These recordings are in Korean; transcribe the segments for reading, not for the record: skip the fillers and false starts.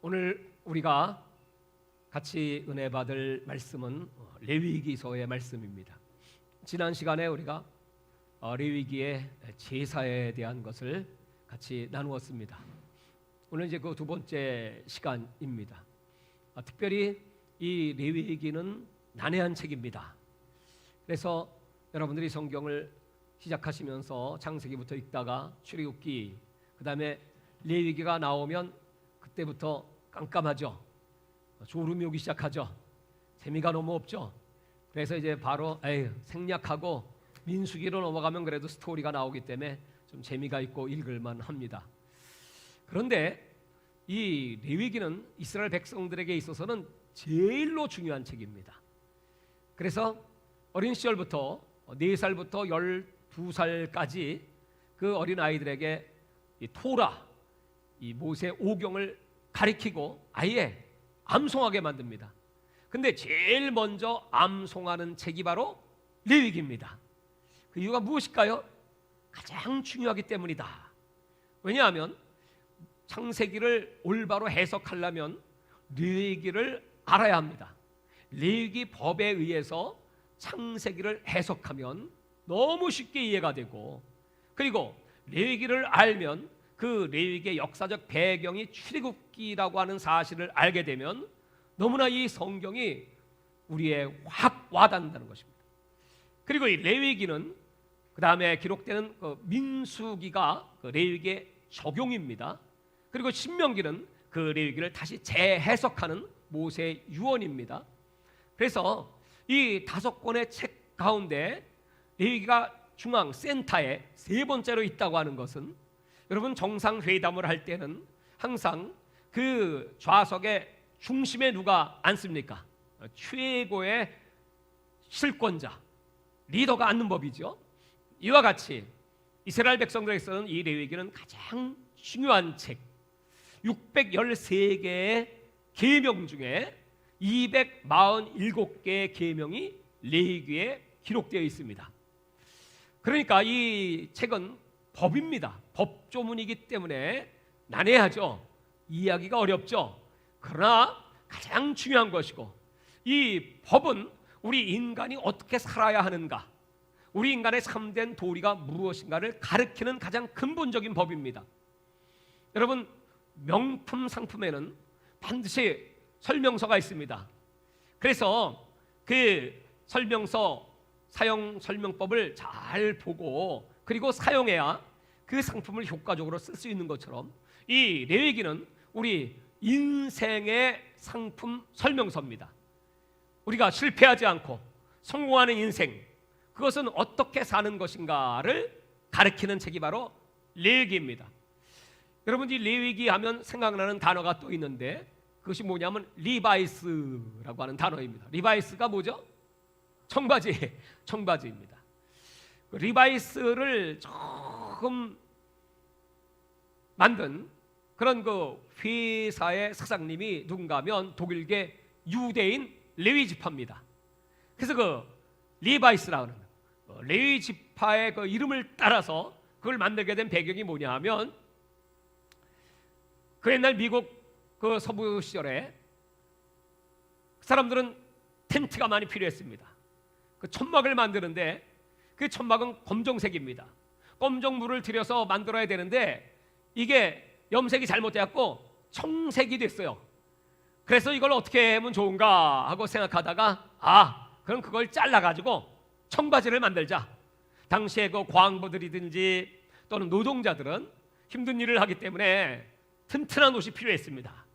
오늘 우리가 같이 은혜 받을 말씀은 레위기서의 말씀입니다. 지난 시간에 우리가 레위기의 제사에 대한 것을 같이 나누었습니다. 오늘 이제 그 두 번째 시간입니다. 특별히 이 레위기는 난해한 책입니다. 그래서 여러분들이 성경을 시작하시면서 창세기부터 읽다가 출애굽기, 그 다음에 레위기가 나오면 그때부터 깜깜하죠. 졸음이 오기 시작하죠. 재미가 너무 없죠. 그래서 이제 바로 생략하고 민수기로 넘어가면 그래도 스토리가 나오기 때문에 좀 재미가 있고 읽을만 합니다. 그런데 이 레위기는 이스라엘 백성들에게 있어서는 제일로 중요한 책입니다. 그래서 어린 시절부터 4살부터 12살까지 그 어린 아이들에게 이 토라, 이 모세 오경을 가리키고 아예 암송하게 만듭니다. 근데 제일 먼저 암송하는 책이 바로 레위기입니다. 그 이유가 무엇일까요? 가장 중요하기 때문이다. 왜냐하면 창세기를 올바로 해석하려면 레위기를 알아야 합니다. 레위기 법에 의해서 창세기를 해석하면 너무 쉽게 이해가 되고, 그리고 레위기를 알면 그 레위기의 역사적 배경이 출애굽기라고 하는 사실을 알게 되면 너무나 이 성경이 우리의 확 와닿는다는 것입니다. 그리고 이 레위기는 그 다음에 기록되는 민수기가 그 레위기의 적용입니다. 그리고 신명기는 그 레위기를 다시 재해석하는 모세의 유언입니다. 그래서 이 5권의 책 가운데 레위기가 중앙 센터에 3번째로 있다고 하는 것은, 여러분 정상회담을 할 때는 항상 그 좌석의 중심에 누가 앉습니까? 최고의 실권자, 리더가 앉는 법이죠. 이와 같이 이스라엘 백성들에게서는 이 레위기는 가장 중요한 책, 613개의 계명 중에 247개의 계명이 레위기에 기록되어 있습니다. 그러니까 이 책은 법입니다. 법조문이기 때문에 난해하죠. 이해하기가 어렵죠. 그러나 가장 중요한 것이고, 이 법은 우리 인간이 어떻게 살아야 하는가, 우리 인간의 참된 도리가 무엇인가를 가르치는 가장 근본적인 법입니다. 여러분, 명품 상품에는 반드시 설명서가 있습니다. 그래서 그 설명서, 사용 설명법을 잘 보고 그리고 사용해야 그 상품을 효과적으로 쓸 수 있는 것처럼 이 레위기는 우리 인생의 상품 설명서입니다. 우리가 실패하지 않고 성공하는 인생, 그것은 어떻게 사는 것인가를 가르치는 책이 바로 레위기입니다. 여러분, 이 레위기 하면 생각나는 단어가 또 있는데 그것이 뭐냐면 리바이스라고 하는 단어입니다. 리바이스가 뭐죠? 청바지입니다. 리바이스를 처음 만든 그런 그 회사의 사장님이 누군가면 독일계 유대인 레위 지파입니다. 그래서 그 리바이스라는 레위 지파의 그 이름을 따라서 그걸 만들게 된 배경이 뭐냐 하면, 그 옛날 미국 그 서부 시절에 사람들은 텐트가 많이 필요했습니다. 그 천막을 만드는데 그 천막은 검정색입니다. 검정물을 들여서 만들어야 되는데 이게 염색이 잘못되었고 청색이 됐어요. 그래서 이걸 어떻게 하면 좋은가 하고 생각하다가 그럼 그걸 잘라가지고 청바지를 만들자. 당시에 그 광부들이든지 또는 노동자들은 힘든 일을 하기 때문에 튼튼한 옷이 필요했습니다.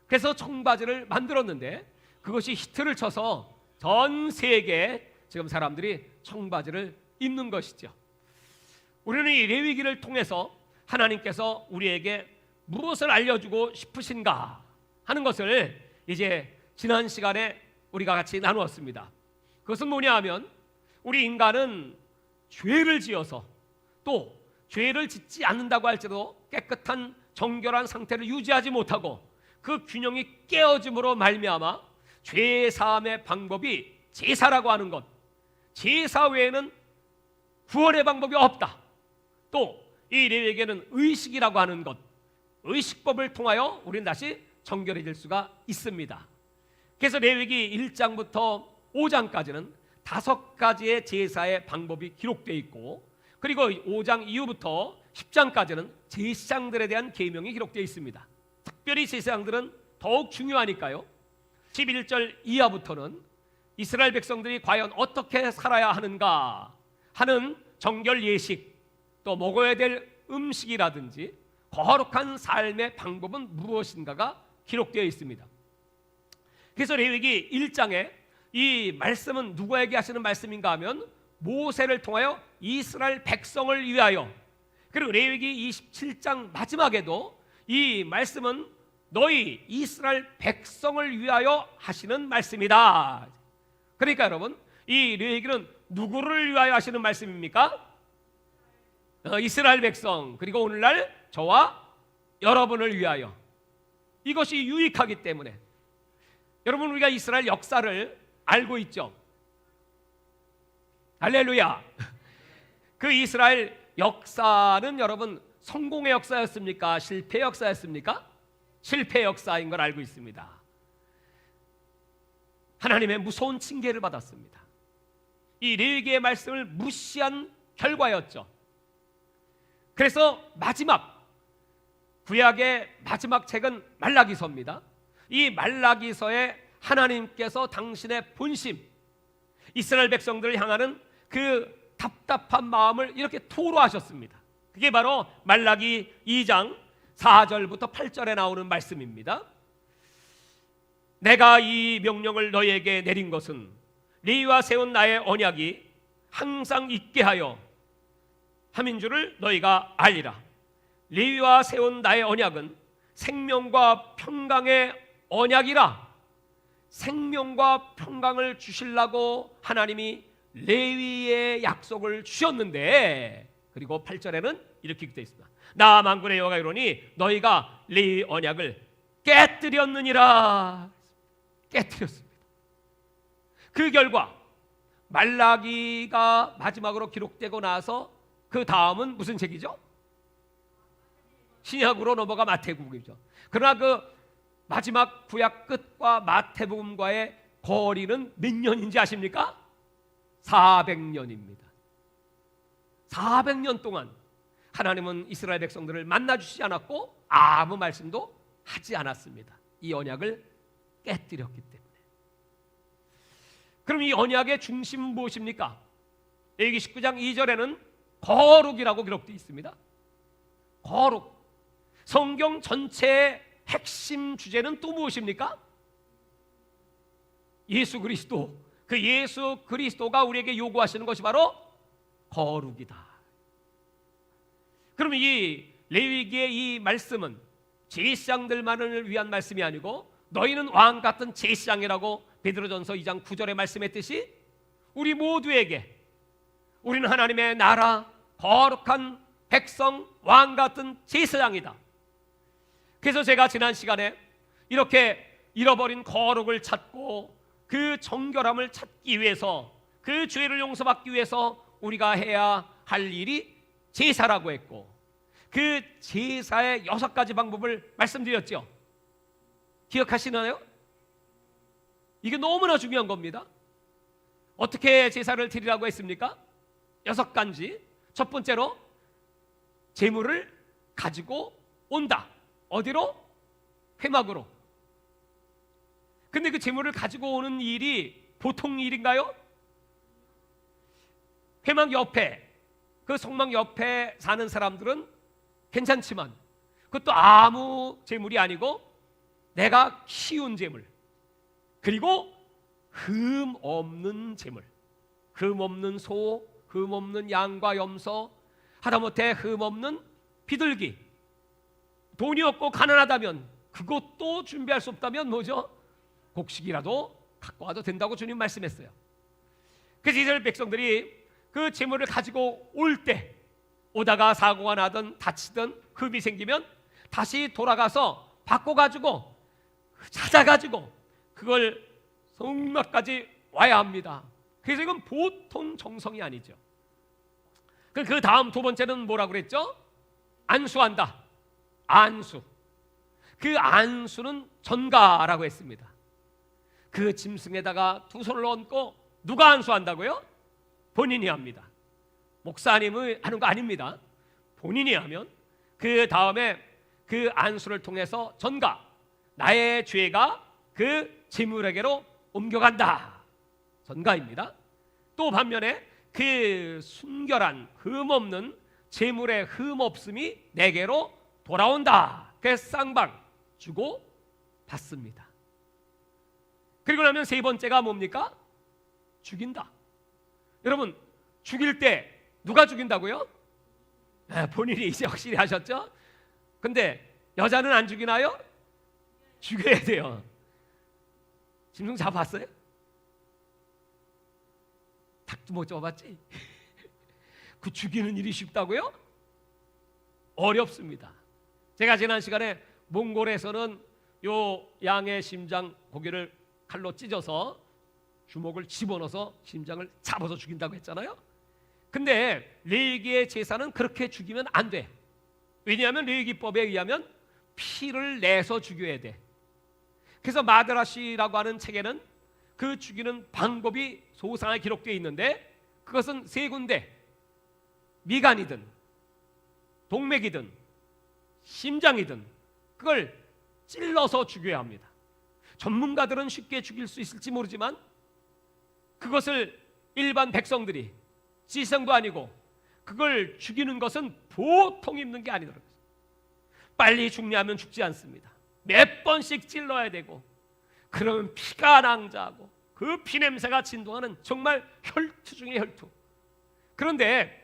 그래서 청바지를 만들었는데 그것이 히트를 쳐서 전 세계에 지금 사람들이 청바지를 입는 것이죠. 우리는 이 레위기를 통해서 하나님께서 우리에게 무엇을 알려주고 싶으신가 하는 것을 이제 지난 시간에 우리가 같이 나누었습니다. 그것은 뭐냐 하면, 우리 인간은 죄를 지어서 또 죄를 짓지 않는다고 할지라도 깨끗한 정결한 상태를 유지하지 못하고 그 균형이 깨어짐으로 말미암아 죄 사함의 방법이 제사라고 하는 것, 제사 외에는 구원의 방법이 없다. 또 이 레위기에는 의식이라고 하는 것, 의식법을 통하여 우리는 다시 정결해질 수가 있습니다. 그래서 레위기 1장부터 5장까지는 5가지의 제사의 방법이 기록되어 있고, 그리고 5장 이후부터 10장까지는 제사장들에 대한 계명이 기록되어 있습니다. 특별히 제사장들은 더욱 중요하니까요. 11절 이하부터는 이스라엘 백성들이 과연 어떻게 살아야 하는가 하는 정결 예식, 또 먹어야 될 음식이라든지 거룩한 삶의 방법은 무엇인가가 기록되어 있습니다. 그래서 레위기 1장에 이 말씀은 누구에게 하시는 말씀인가 하면 모세를 통하여 이스라엘 백성을 위하여, 그리고 레위기 27장 마지막에도 이 말씀은 너희 이스라엘 백성을 위하여 하시는 말씀이다. 그러니까 여러분, 이 레위기는 누구를 위하여 하시는 말씀입니까? 이스라엘 백성, 그리고 오늘날 저와 여러분을 위하여. 이것이 유익하기 때문에. 여러분, 우리가 이스라엘 역사를 알고 있죠. 할렐루야. 그 이스라엘 역사는 여러분 성공의 역사였습니까? 실패의 역사였습니까? 실패의 역사인 걸 알고 있습니다. 하나님의 무서운 징계를 받았습니다. 이 레위기의 말씀을 무시한 결과였죠. 그래서 마지막 구약의 마지막 책은 말라기서입니다. 이 말라기서에 하나님께서 당신의 본심, 이스라엘 백성들을 향하는 그 답답한 마음을 이렇게 토로하셨습니다. 그게 바로 말라기 2장 4절부터 8절에 나오는 말씀입니다. 내가 이 명령을 너희에게 내린 것은 레위와 세운 나의 언약이 항상 있게 하여 함인 줄을 너희가 알리라. 레위와 세운 나의 언약은 생명과 평강의 언약이라. 생명과 평강을 주시려고 하나님이 레위의 약속을 주셨는데, 그리고 8절에는 이렇게 기록되어 있습니다. 나 만군의 여호와가 이르노니 너희가 레위 언약을 깨뜨렸느니라. 깨뜨렸습니다. 그 결과 말라기가 마지막으로 기록되고 나서 그 다음은 무슨 책이죠? 신약으로 넘어가 마태복음이죠. 그러나 그 마지막 구약 끝과 마태복음과의 거리는 몇 년인지 아십니까? 400년입니다. 400년 동안 하나님은 이스라엘 백성들을 만나주시지 않았고 아무 말씀도 하지 않았습니다. 이 언약을 깨뜨렸기 때문에. 그럼 이 언약의 중심은 무엇입니까? 레위기 19장 2절에는 거룩이라고 기록되어 있습니다. 거룩. 성경 전체의 핵심 주제는 또 무엇입니까? 예수 그리스도. 그 예수 그리스도가 우리에게 요구하시는 것이 바로 거룩이다. 그럼 이 레위기의 이 말씀은 제사장들만을 위한 말씀이 아니고 너희는 왕 같은 제사장이라고 베드로전서 2장 9절에 말씀했듯이 우리 모두에게, 우리는 하나님의 나라, 거룩한 백성, 왕 같은 제사장이다. 그래서 제가 지난 시간에 이렇게 잃어버린 거룩을 찾고 그 정결함을 찾기 위해서, 그 죄를 용서받기 위해서 우리가 해야 할 일이 제사라고 했고, 그 제사의 6가지 방법을 말씀드렸죠. 기억하시나요? 이게 너무나 중요한 겁니다. 어떻게 제사를 드리라고 했습니까? 6가지. 첫 번째로 제물을 가지고 온다. 어디로? 회막으로. 근데 그 제물을 가지고 오는 일이 보통 일인가요? 회막 옆에, 그 성막 옆에 사는 사람들은 괜찮지만 그것도 아무 제물이 아니고 내가 키운 제물, 그리고 흠 없는 제물, 흠 없는 소, 흠 없는 양과 염소, 하다못해 흠 없는 비둘기. 돈이 없고 가난하다면, 그것도 준비할 수 없다면 뭐죠? 곡식이라도 갖고 와도 된다고 주님 말씀했어요. 그래서 이스라엘 백성들이 그 제물을 가지고 올 때, 오다가 사고가 나든 다치든 흠이 생기면 다시 돌아가서 바꿔가지고 찾아가지고 그걸 성막까지 와야 합니다. 그래서 이건 보통 정성이 아니죠. 그 다음 두 번째는 뭐라고 그랬죠? 안수한다. 안수. 그 안수는 전가라고 했습니다. 그 짐승에다가 두 손을 얹고 누가 안수한다고요? 본인이 합니다. 목사님이 하는 거 아닙니다. 본인이 하면 그 다음에 그 안수를 통해서 전가, 나의 죄가 그 제물에게로 옮겨간다. 전가입니다. 또 반면에 그 순결한 흠없는 제물의 흠없음이 내게로 돌아온다. 그래서 쌍방 주고 받습니다. 그리고 나면 세 번째가 뭡니까? 죽인다. 여러분, 죽일 때 누가 죽인다고요? 본인이 이제 확실히 하셨죠? 근데 여자는 안 죽이나요? 죽여야 돼요. 짐승 잡았어요? 닭도 못 잡았지? 그 죽이는 일이 쉽다고요? 어렵습니다. 제가 지난 시간에 몽골에서는 요 양의 심장 고기를 칼로 찢어서 주먹을 집어넣어서 심장을 잡아서 죽인다고 했잖아요. 근데 레위기의 제사는 그렇게 죽이면 안 돼. 왜냐하면 레위기법에 의하면 피를 내서 죽여야 돼. 그래서 마드라시라고 하는 책에는 그 죽이는 방법이 소상하게 기록되어 있는데, 그것은 세 군데, 미간이든 동맥이든 심장이든 그걸 찔러서 죽여야 합니다. 전문가들은 쉽게 죽일 수 있을지 모르지만 그것을 일반 백성들이, 지성도 아니고 그걸 죽이는 것은 보통 힘든 게 아니더라고요. 빨리 죽냐면 죽지 않습니다. 몇 번씩 찔러야 되고, 그러면 피가 낭자하고 그 피냄새가 진동하는 정말 혈투 중의 혈투. 그런데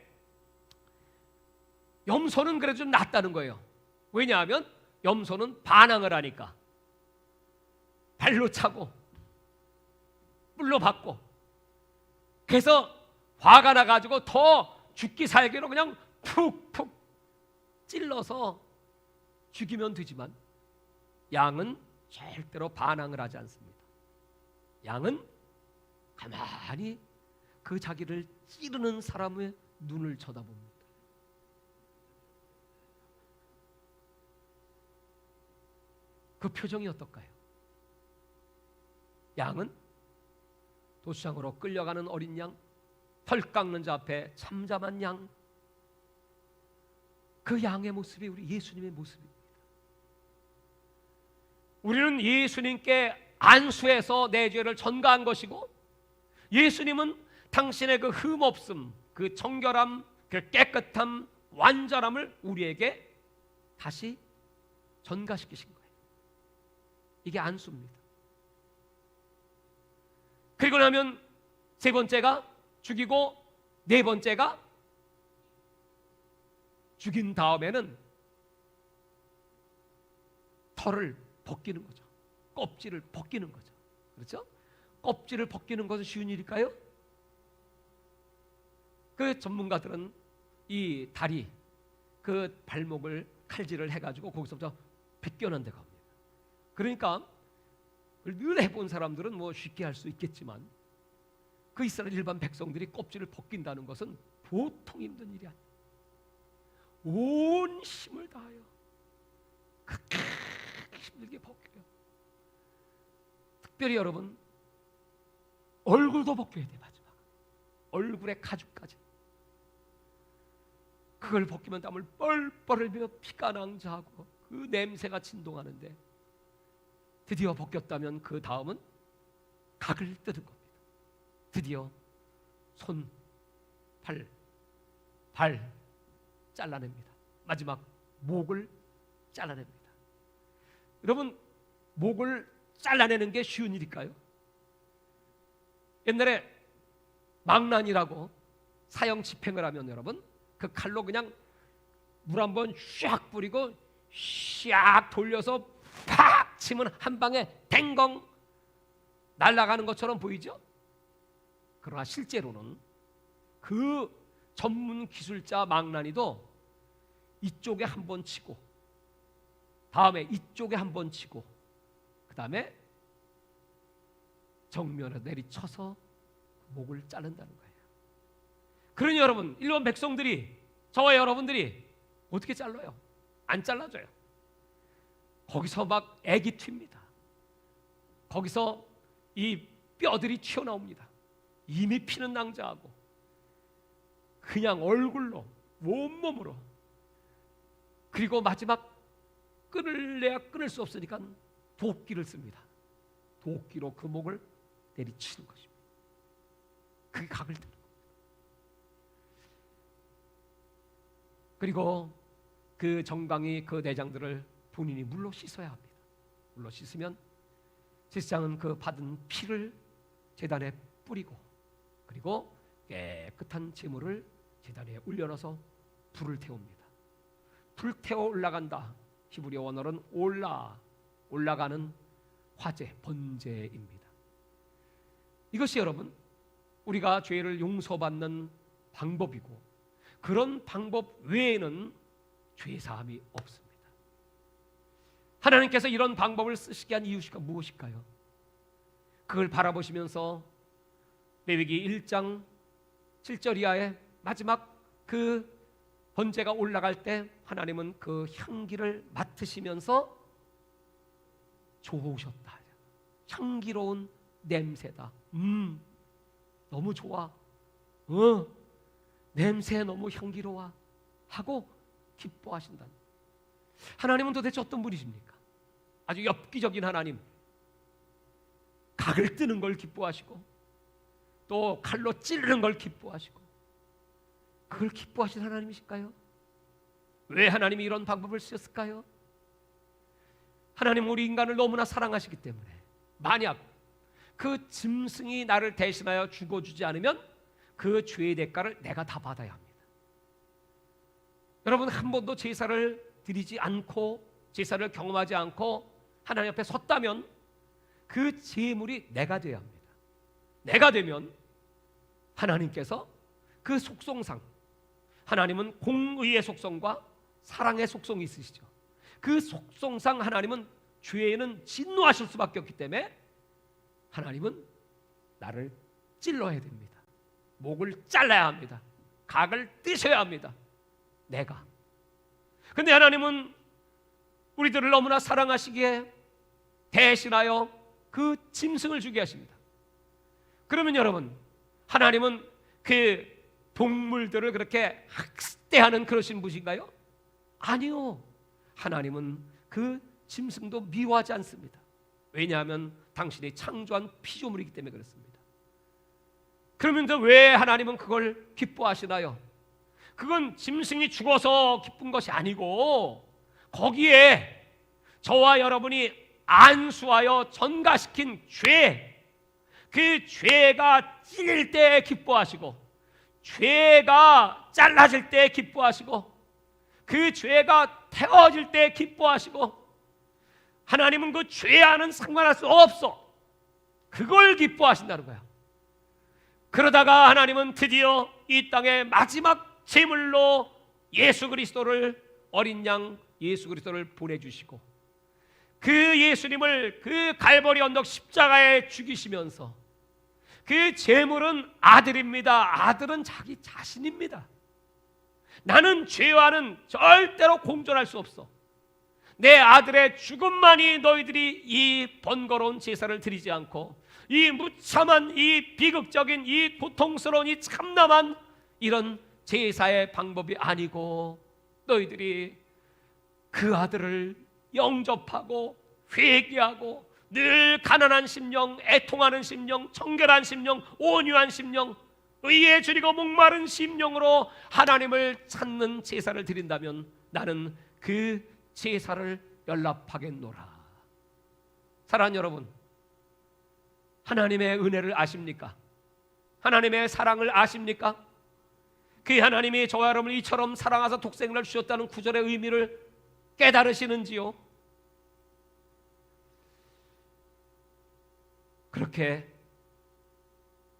염소는 그래도 좀 낫다는 거예요. 왜냐하면 염소는 반항을 하니까 발로 차고 뿔로 받고, 그래서 화가 나가지고 더 죽기 살기로 그냥 푹푹 찔러서 죽이면 되지만, 양은 절대로 반항을 하지 않습니다. 양은 가만히 그 자기를 찌르는 사람의 눈을 쳐다봅니다. 그 표정이 어떨까요? 양은 도시장으로 끌려가는 어린 양, 털 깎는 자 앞에 참잠한 양, 그 양의 모습이 우리 예수님의 모습입니다. 우리는 예수님께 안수해서 내 죄를 전가한 것이고, 예수님은 당신의 그 흠없음, 그 정결함, 그 깨끗함, 완전함을 우리에게 다시 전가시키신 거예요. 이게 안수입니다. 그리고 나면 세 번째가 죽이고, 네 번째가 죽인 다음에는 털을 벗기는 거죠. 껍질을 벗기는 거죠. 그렇죠? 껍질을 벗기는 것은 쉬운 일일까요? 그 전문가들은 이 다리, 그 발목을 칼질을 해가지고 거기서부터 벗겨낸다고 합니다. 그러니까 늘 해본 사람들은 뭐 쉽게 할 수 있겠지만, 그 이스라엘 일반 백성들이 껍질을 벗긴다는 것은 보통 힘든 일이 아니에요. 온 힘을 다하여 그렇게 힘들게 벗겨요. 특별히 여러분, 얼굴도 벗겨야 돼. 마지막 얼굴의 가죽까지. 그걸 벗기면 땀을 뻘뻘 흘리며 피가 낭자하고 그 냄새가 진동하는데, 드디어 벗겼다면 그 다음은 각을 뜯은 겁니다. 드디어 손, 발 잘라냅니다. 마지막 목을 잘라냅니다. 여러분, 목을 잘라내는 게 쉬운 일일까요? 옛날에 망난이라고 사형 집행을 하면 여러분, 그 칼로 그냥 물 한번 샥 뿌리고 샥 돌려서 팍 치면 한 방에 댕공 날아가는 것처럼 보이죠? 그러나 실제로는 그 전문 기술자 망나니도 이쪽에 한 번 치고, 다음에 이쪽에 한 번 치고, 그 다음에 정면에 내리쳐서 목을 자른다는 거예요. 그러니 여러분, 일반 백성들이, 저와 여러분들이 어떻게 잘라요? 안 잘라줘요. 거기서 막 애기 튑니다. 거기서 이 뼈들이 튀어나옵니다. 이미 피는 낭자하고 그냥 얼굴로 온몸으로. 그리고 마지막 끊을래야 끊을 수 없으니까 도끼를 씁니다. 도끼로 그 목을 내리치는 것입니다. 그게 각을 드는 겁니다. 그리고 그 정강이 그 내장들을 본인이 물로 씻어야 합니다. 물로 씻으면 제사장은 그 받은 피를 제단에 뿌리고, 그리고 깨끗한 제물을 제단에 올려놔서 불을 태웁니다. 불태워 올라간다. 히브리어 원어는 올라가는 화재, 번제입니다. 이것이 여러분 우리가 죄를 용서받는 방법이고, 그런 방법 외에는 죄사함이 없습니다. 하나님께서 이런 방법을 쓰시게 한 이유가 무엇일까요? 그걸 바라보시면서 레위기 1장 7절 이하의 마지막 그 번제가 올라갈 때 하나님은 그 향기를 맡으시면서 좋으셨다. 향기로운 냄새다. 너무 좋아. 냄새 너무 향기로워 하고 기뻐하신다. 하나님은 도대체 어떤 분이십니까? 아주 엽기적인 하나님. 각을 뜨는 걸 기뻐하시고, 또 칼로 찌르는 걸 기뻐하시고, 그걸 기뻐하신 하나님이실까요? 왜 하나님이 이런 방법을 쓰셨을까요? 하나님은 우리 인간을 너무나 사랑하시기 때문에, 만약 그 짐승이 나를 대신하여 죽어주지 않으면 그 죄의 대가를 내가 다 받아야 합니다. 여러분, 한 번도 제사를 드리지 않고 제사를 경험하지 않고 하나님 앞에 섰다면 그 제물이 내가 되어야 합니다. 내가 되면 하나님께서 그 속성상, 하나님은 공의의 속성과 사랑의 속성이 있으시죠. 그 속성상 하나님은 죄에는 진노하실 수밖에 없기 때문에 하나님은 나를 찔러야 됩니다. 목을 잘라야 합니다. 각을 뜨셔야 합니다. 내가. 근데 하나님은 우리들을 너무나 사랑하시기에 대신하여 그 짐승을 주게 하십니다. 그러면 여러분, 하나님은 그 동물들을 그렇게 학대하는 그러신 분인가요? 아니요. 하나님은 그 짐승도 미워하지 않습니다. 왜냐하면 당신이 창조한 피조물이기 때문에 그렇습니다. 그러면 왜 하나님은 그걸 기뻐하시나요? 그건 짐승이 죽어서 기쁜 것이 아니고, 거기에 저와 여러분이 안수하여 전가시킨 죄, 그 죄가 찔릴 때 기뻐하시고, 죄가 잘라질 때 기뻐하시고, 그 죄가 태워질 때 기뻐하시고, 하나님은 그 죄와는 상관할 수 없어. 그걸 기뻐하신다는 거야. 그러다가 하나님은 드디어 이 땅의 마지막 제물로 예수 그리스도를, 어린 양 예수 그리스도를 보내주시고, 그 예수님을 그 갈보리 언덕 십자가에 죽이시면서, 그 제물은 아들입니다. 아들은 자기 자신입니다. 나는 죄와는 절대로 공존할 수 없어. 내 아들의 죽음만이 너희들이 이 번거로운 제사를 드리지 않고, 이 무참한, 이 비극적인, 이 고통스러운, 이 참담한 이런 제사의 방법이 아니고, 너희들이 그 아들을 영접하고 회개하고 늘 가난한 심령, 애통하는 심령, 청결한 심령, 온유한 심령, 의에 줄이고 목마른 심령으로 하나님을 찾는 제사를 드린다면 나는 그 제사를 연락하겠노라. 사랑하는 여러분, 하나님의 은혜를 아십니까? 하나님의 사랑을 아십니까? 그 하나님이 저와 여러분을 이처럼 사랑하사 독생을 주셨다는 구절의 의미를 깨달으시는지요? 그렇게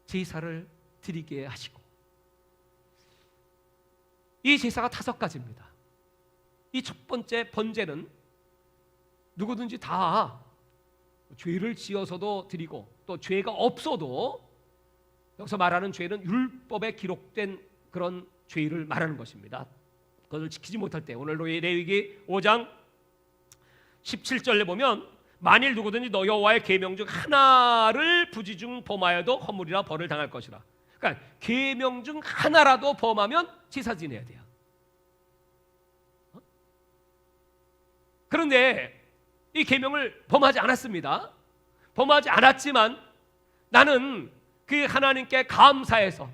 제사를 드리게 하시고, 이 제사가 5가지입니다. 이 첫 번째 번제는 누구든지 다 죄를 지어서도 드리고, 또 죄가 없어도, 여기서 말하는 죄는 율법에 기록된 그런 죄를 말하는 것입니다. 그것을 지키지 못할 때, 오늘 레위기 5장 17절에 보면 만일 누구든지 너 여호와의 계명 중 하나를 부지중 범하여도 허물이라 벌을 당할 것이라. 그러니까 계명 중 하나라도 범하면 제사 지내야 돼요. 그런데 이 계명을 범하지 않았습니다. 범하지 않았지만 나는 그 하나님께 감사해서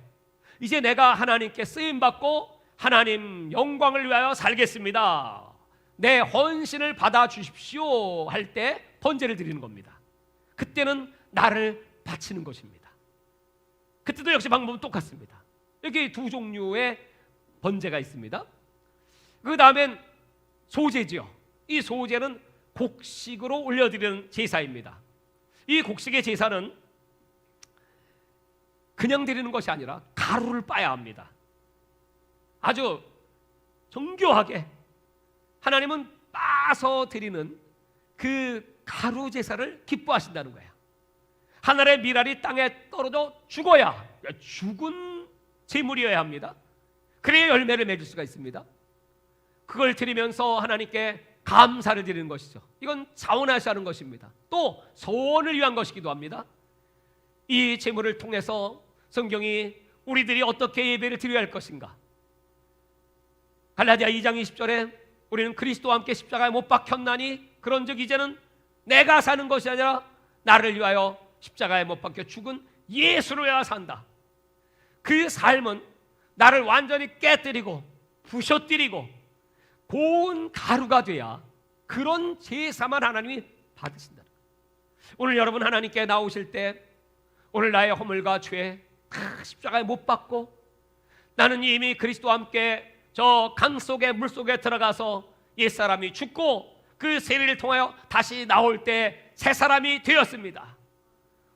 이제 내가 하나님께 쓰임받고 하나님 영광을 위하여 살겠습니다, 내 헌신을 받아주십시오 할 때 번제를 드리는 겁니다. 그때는 나를 바치는 것입니다. 그때도 역시 방법은 똑같습니다. 여기 두 종류의 번제가 있습니다. 그 다음엔 소제지요. 이 소제는 곡식으로 올려드리는 제사입니다. 이 곡식의 제사는 그냥 드리는 것이 아니라 가루를 빠야 합니다. 아주 정교하게 하나님은 빠서 드리는 그 가루 제사를 기뻐하신다는 거예요. 하늘의 밀알이 땅에 떨어져 죽어야, 죽은 제물이어야 합니다. 그래야 열매를 맺을 수가 있습니다. 그걸 드리면서 하나님께 감사를 드리는 것이죠. 이건 자원하시는 것입니다. 또 소원을 위한 것이기도 합니다. 이 제물을 통해서 성경이 우리들이 어떻게 예배를 드려야 할 것인가, 갈라디아 2장 20절에 우리는 그리스도와 함께 십자가에 못 박혔나니 그런즉 이제는 내가 사는 것이 아니라 나를 위하여 십자가에 못 박혀 죽은 예수를 위하여 산다. 그 삶은 나를 완전히 깨뜨리고 부셔뜨리고 고운 가루가 돼야 그런 제사만 하나님이 받으신다. 오늘 여러분 하나님께 나오실 때 오늘 나의 허물과 죄 다 십자가에 못 박고 나는 이미 그리스도와 함께 저 강 속에 물 속에 들어가서 옛사람이 죽고 그 세례를 통하여 다시 나올 때 새 사람이 되었습니다.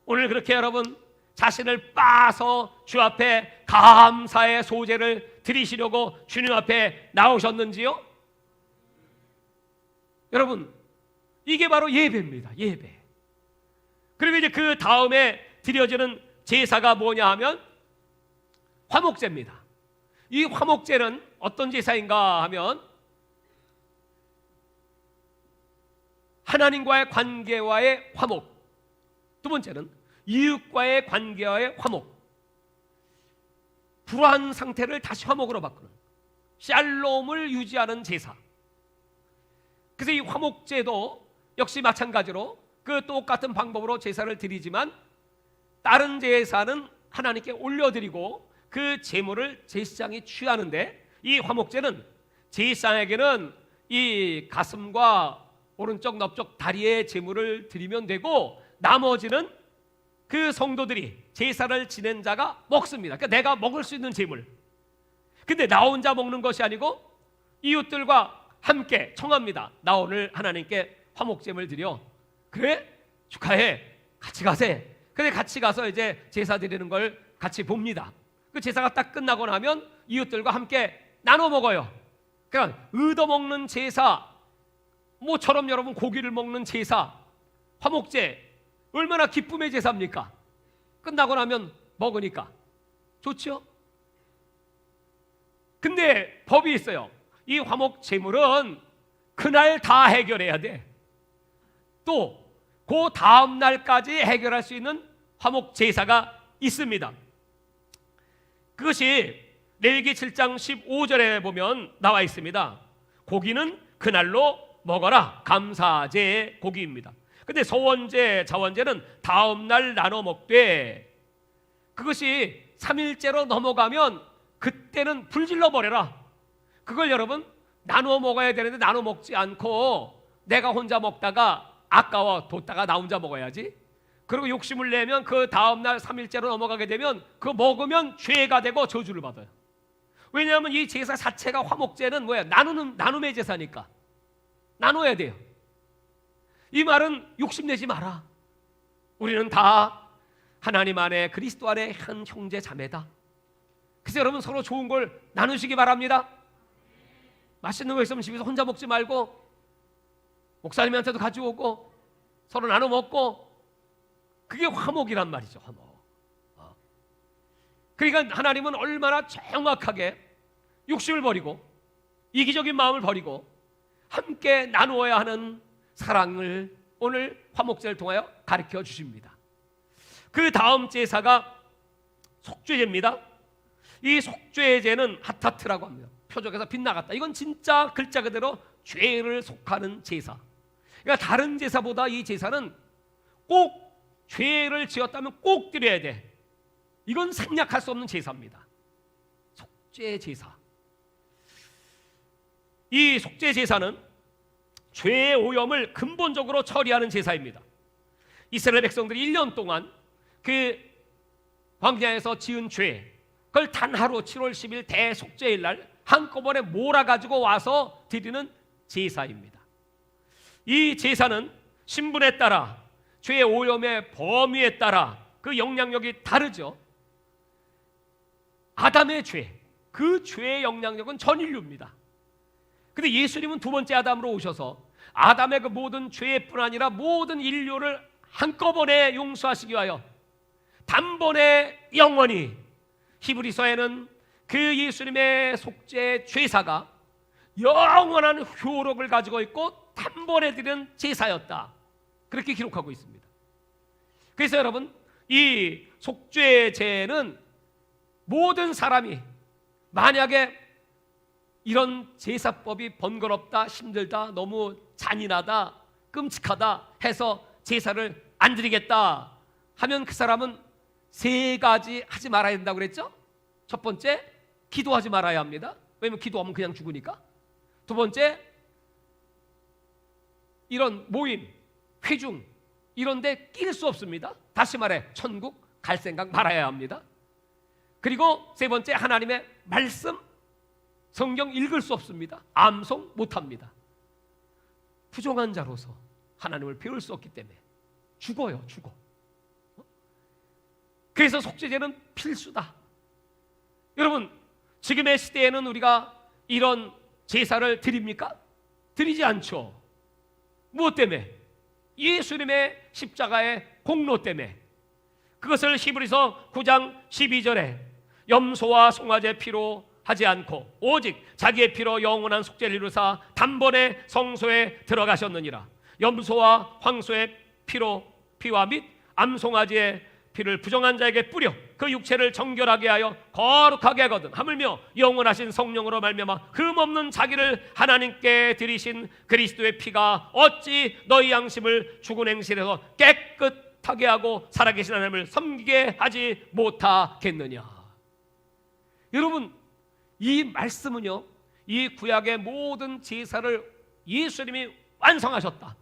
오늘 그렇게 여러분 자신을 빠서 주 앞에 감사의 소제를 드리시려고 주님 앞에 나오셨는지요? 여러분 이게 바로 예배입니다. 예배. 그리고 이제 그 다음에 드려지는 제사가 뭐냐 하면 화목제입니다. 이 화목제는 어떤 제사인가 하면 하나님과의 관계와의 화목, 두 번째는 이웃과의 관계와의 화목, 불화한 상태를 다시 화목으로 바꾸는 샬롬을 유지하는 제사. 그래서 이 화목제도 역시 마찬가지로 그 똑같은 방법으로 제사를 드리지만 다른 제사는 하나님께 올려드리고 그 제물을 제사장이 취하는데, 이 화목제는 제사장에게는 이 가슴과 오른쪽 넓적 다리의 제물을 드리면 되고 나머지는 그 성도들이 제사를 지낸 자가 먹습니다. 그러니까 내가 먹을 수 있는 제물. 근데 나 혼자 먹는 것이 아니고 이웃들과 함께 청합니다. 나 오늘 하나님께 화목제물 드려. 그래? 축하해. 같이 가세. 근데 같이 가서 이제 제사 드리는 걸 같이 봅니다. 그 제사가 딱 끝나고 나면 이웃들과 함께 나눠 먹어요. 그러니까 얻어먹는 제사, 모처럼 여러분 고기를 먹는 제사, 화목제 얼마나 기쁨의 제사입니까? 끝나고 나면 먹으니까 좋죠? 근데 법이 있어요. 이 화목 제물은 그날 다 해결해야 돼. 또 그 다음 날까지 해결할 수 있는 화목 제사가 있습니다. 그것이 레위기 7장 15절에 보면 나와 있습니다. 고기는 그날로 먹어라. 감사제의 고기입니다. 근데 소원제, 자원제는 다음 날 나눠 먹되 그것이 3일째로 넘어가면 그때는 불질러 버려라. 그걸 여러분 나눠 먹어야 되는데 나눠 먹지 않고 내가 혼자 먹다가 아까워 뒀다가 나 혼자 먹어야지. 그리고 욕심을 내면 그 다음 날 3일째로 넘어가게 되면 그거 먹으면 죄가 되고 저주를 받아요. 왜냐하면 이 제사 자체가 화목제는 뭐야? 나눔의 제사니까 나눠야 돼요. 이 말은 욕심내지 마라. 우리는 다 하나님 안에 그리스도 안에 한 형제 자매다. 그래서 여러분 서로 좋은 걸 나누시기 바랍니다. 맛있는 거 있으면 집에서 혼자 먹지 말고 목사님한테도 가져오고 서로 나눠 먹고, 그게 화목이란 말이죠. 화목. 그러니까 하나님은 얼마나 정확하게 욕심을 버리고 이기적인 마음을 버리고 함께 나누어야 하는 사랑을 오늘 화목제를 통하여 가르쳐 주십니다. 그 다음 제사가 속죄제입니다. 이 속죄제는 하타트라고 합니다. 표적에서 빗나갔다. 이건 진짜 글자 그대로 죄를 속하는 제사. 그러니까 다른 제사보다 이 제사는 꼭 죄를 지었다면 꼭 드려야 돼. 이건 생략할 수 없는 제사입니다. 속죄 제사. 이 속죄 제사는 죄의 오염을 근본적으로 처리하는 제사입니다. 이스라엘 백성들이 1년 동안 그 광야에서 지은 죄, 그걸 단 하루 7월 10일 대속죄일 날 한꺼번에 몰아가지고 와서 드리는 제사입니다. 이 제사는 신분에 따라, 죄의 오염의 범위에 따라 그 영향력이 다르죠. 아담의 죄, 그 죄의 영향력은 전 인류입니다. 근데 예수님은 두 번째 아담으로 오셔서 아담의 그 모든 죄뿐 아니라 모든 인류를 한꺼번에 용서하시기 위하여 단번에 영원히, 히브리서에는 그 예수님의 속죄 제사가 영원한 효력을 가지고 있고 단번에 드리는 제사였다, 그렇게 기록하고 있습니다. 그래서 여러분, 이 속죄제는 모든 사람이 만약에 이런 제사법이 번거롭다, 힘들다, 너무 잔인하다, 끔찍하다 해서 제사를 안 드리겠다 하면 그 사람은 세 가지 하지 말아야 된다고 그랬죠. 첫 번째, 기도하지 말아야 합니다. 왜냐면 기도하면 그냥 죽으니까. 두 번째, 이런 모임, 회중 이런 데 낄 수 없습니다. 다시 말해 천국 갈 생각 말아야 합니다. 그리고 세 번째, 하나님의 말씀, 성경 읽을 수 없습니다. 암송 못합니다. 부정한 자로서 하나님을 배울 수 없기 때문에 죽어요, 죽어. 그래서 속죄제는 필수다. 여러분, 지금의 시대에는 우리가 이런 제사를 드립니까? 드리지 않죠. 무엇 때문에? 예수님의 십자가의 공로 때문에. 그것을 히브리서 9장 12절에 염소와 송아지의 피로 하지 않고 오직 자기의 피로 영원한 속죄를 이루사 단번에 성소에 들어가셨느니라. 염소와 황소의 피와 및 암송아지의 피를 부정한 자에게 뿌려 그 육체를 정결하게 하여 거룩하게 하거든 하물며 영원하신 성령으로 말미암아 흠없는 자기를 하나님께 드리신 그리스도의 피가 어찌 너희 양심을 죽은 행실에서 깨끗하게 하고 살아계신 하나님을 섬기게 하지 못하겠느냐. 여러분, 이 말씀은요, 이 구약의 모든 제사를 예수님이 완성하셨다.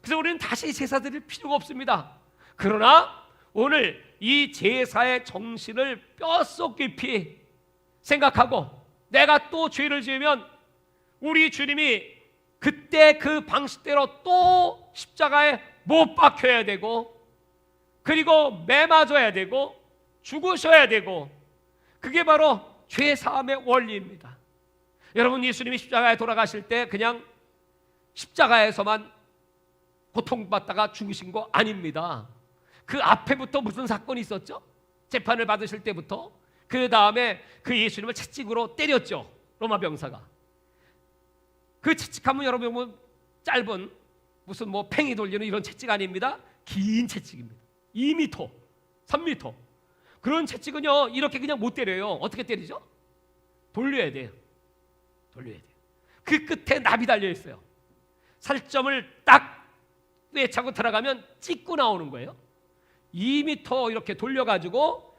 그래서 우리는 다시 제사 드릴 필요가 없습니다. 그러나 오늘 이 제사의 정신을 뼛속 깊이 생각하고 내가 또 죄를 지으면 우리 주님이 그때 그 방식대로 또 십자가에 못 박혀야 되고, 그리고 매 맞아야 되고, 죽으셔야 되고, 그게 바로 죄사함의 원리입니다. 여러분, 예수님이 십자가에 돌아가실 때 그냥 십자가에서만 고통받다가 죽으신 거 아닙니다. 그 앞에부터 무슨 사건이 있었죠? 재판을 받으실 때부터. 그 다음에 그 예수님을 채찍으로 때렸죠, 로마 병사가. 그 채찍하면 여러분 짧은 무슨 뭐 팽이 돌리는 이런 채찍 아닙니다. 긴 채찍입니다. 2m, 3m. 그런 채찍은요 이렇게 그냥 못 때려요. 어떻게 때리죠? 돌려야 돼요. 돌려야 돼요. 그 끝에 납이 달려 있어요. 살점을 딱 꿰차고 들어가면 찍고 나오는 거예요. 2m 이렇게 돌려가지고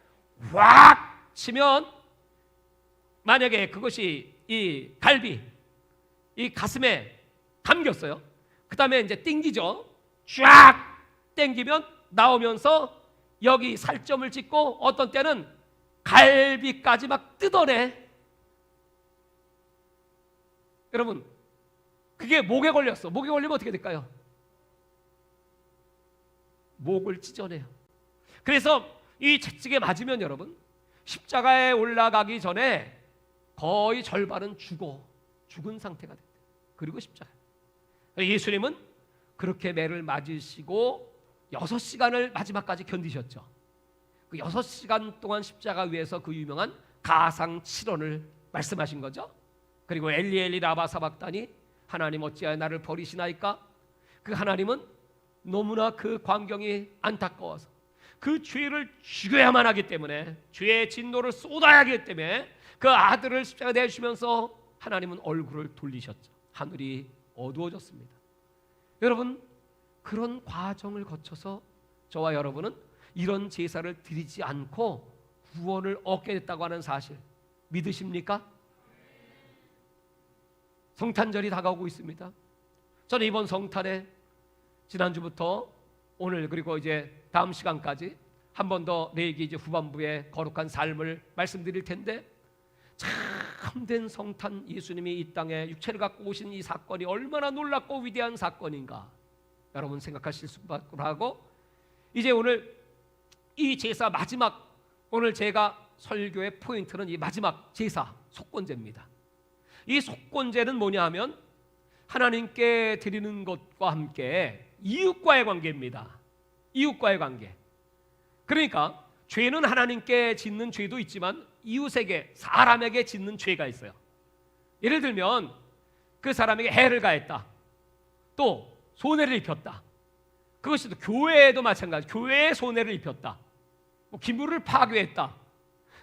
확 치면 만약에 그것이 이 갈비, 이 가슴에 감겼어요. 그 다음에 이제 땡기죠. 쫙 땡기면 나오면서 여기 살점을 찍고 어떤 때는 갈비까지 막 뜯어내. 여러분, 그게 목에 걸렸어. 목에 걸리면 어떻게 될까요? 목을 찢어내요. 그래서 이 채찍에 맞으면 여러분 십자가에 올라가기 전에 거의 절반은 죽은 상태가 됐대요. 그리고 십자가. 예수님은 그렇게 매를 맞으시고 6시간을 마지막까지 견디셨죠. 그 6시간 동안 십자가 위에서 그 유명한 가상 7원을 말씀하신 거죠. 그리고 엘리 엘리 라마 사박다니 하나님 어찌하여 나를 버리시나이까. 그 하나님은 너무나 그 광경이 안타까워서 그 죄를 죽여야만 하기 때문에, 죄의 진노를 쏟아야 하기 때문에 그 아들을 십자가에 내주시면서 하나님은 얼굴을 돌리셨죠. 하늘이 어두워졌습니다. 여러분, 그런 과정을 거쳐서 저와 여러분은 이런 제사를 드리지 않고 구원을 얻게 됐다고 하는 사실 믿으십니까? 성탄절이 다가오고 있습니다. 저는 이번 성탄에 지난주부터 오늘 그리고 이제 다음 시간까지 한 번 더 내기 이제 후반부에 거룩한 삶을 말씀드릴 텐데, 참된 성탄, 예수님이 이 땅에 육체를 갖고 오신 이 사건이 얼마나 놀랍고 위대한 사건인가 여러분 생각하실 수밖에 하고, 이제 오늘 이 제사 마지막, 오늘 제가 설교의 포인트는 이 마지막 제사 속건제입니다. 이 속건제는 뭐냐 하면 하나님께 드리는 것과 함께 이웃과의 관계입니다. 이웃과의 관계. 그러니까 죄는 하나님께 짓는 죄도 있지만 이웃에게, 사람에게 짓는 죄가 있어요. 예를 들면 그 사람에게 해를 가했다, 또 손해를 입혔다. 그것이 또 교회에도 마찬가지, 교회에 손해를 입혔다, 뭐 기물을 파괴했다.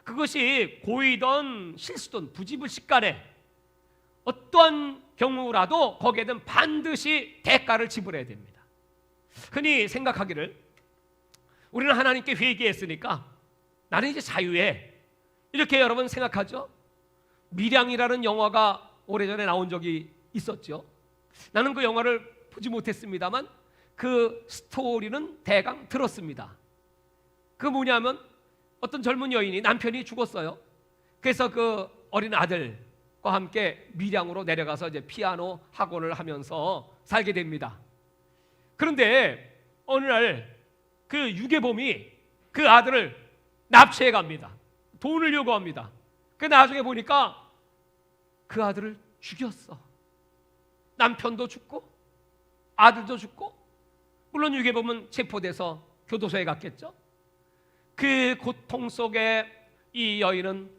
그것이 고의든 실수든 부지불식간에 어떠한 경우라도 거기에는 반드시 대가를 지불해야 됩니다. 흔히 생각하기를 우리는 하나님께 회개했으니까 나는 이제 자유해, 이렇게 여러분 생각하죠. 밀양이라는 영화가 오래전에 나온 적이 있었죠. 나는 그 영화를 보지 못했습니다만 그 스토리는 대강 들었습니다. 그 뭐냐면 어떤 젊은 여인이, 남편이 죽었어요. 그래서 그 어린 아들과 함께 밀양으로 내려가서 이제 피아노 학원을 하면서 살게 됩니다. 그런데 어느 날 그 유괴범이 그 아들을 납치해 갑니다. 돈을 요구합니다. 그 나중에 보니까 그 아들을 죽였어. 남편도 죽고 아들도 죽고, 물론 유괴범은 체포돼서 교도소에 갔겠죠. 그 고통 속에 이 여인은